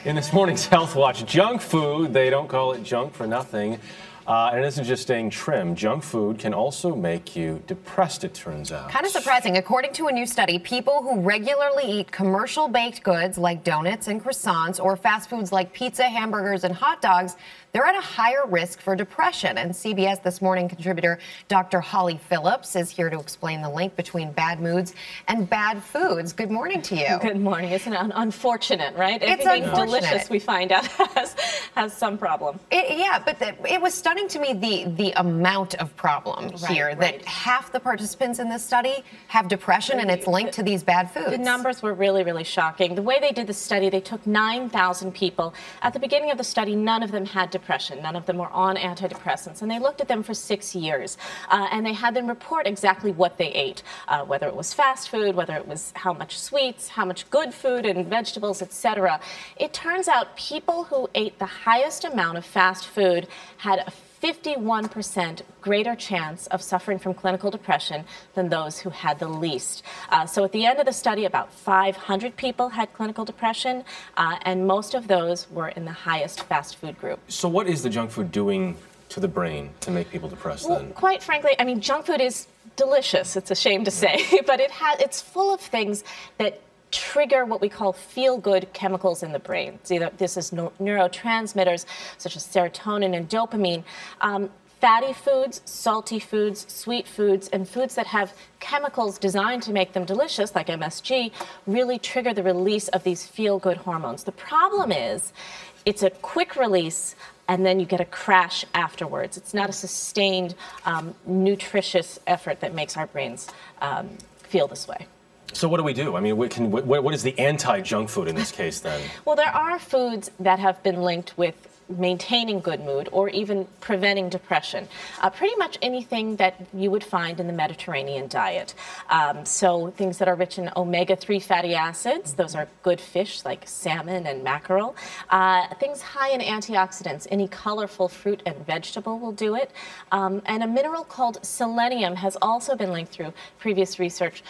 In this morning's Health Watch, junk food, they don't call it junk for nothing. And it isn't just staying trim. Junk food can also make you depressed, it turns out. Kind of surprising. According to a new study, people who regularly eat commercial baked goods like donuts and croissants or fast foods like pizza, hamburgers, and hot dogs, they're at a higher risk for depression. And CBS This Morning contributor Dr. Holly Phillips is here to explain the link between bad moods and bad foods. Good morning to you. Good morning. Isn't it unfortunate, right? It's Everything unfortunate. delicious we find out has some problem. It was stunning to me the amount of problem here that half the participants in this study have depression and it's linked to these bad foods. The numbers were really, really shocking. The way they did the study, they took 9,000 people. At the beginning of the study, none of them had depression. None of them were on antidepressants. And they looked at them for 6 years. And they had them report exactly what they ate, whether it was fast food, whether it was how much sweets, how much good food and vegetables, etc. It turns out people who ate the highest amount of fast food had a 51% greater chance of suffering from clinical depression than those who had the least. So at the end of the study, about 500 people had clinical depression, and most of those were in the highest fast food group. So what is the junk food doing to the brain to make people depressed then? Well, quite frankly, I mean, junk food is delicious, it's a shame to say, but it's full of things that trigger what we call feel-good chemicals in the brain. This is neurotransmitters such as serotonin and dopamine. Fatty foods, salty foods, sweet foods, and foods that have chemicals designed to make them delicious, like MSG, really trigger the release of these feel-good hormones. The problem is it's a quick release, and then you get a crash afterwards. It's not a sustained, nutritious effort that makes our brains feel this way. So what do we do? I mean, what is the anti-junk food in this case then? Well, there are foods that have been linked with maintaining good mood or even preventing depression. Pretty much anything that you would find in the Mediterranean diet. So things that are rich in omega-3 fatty acids, those are good fish like salmon and mackerel. Things high in antioxidants, any colorful fruit and vegetable will do it. And a mineral called selenium has also been linked through previous research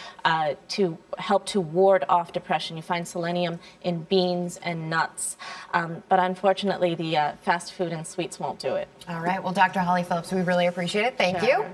to help to ward off depression. You find selenium in beans and nuts. But unfortunately, the fast food and sweets won't do it. All right. Well, Dr. Holly Phillips, we really appreciate it. Thank you.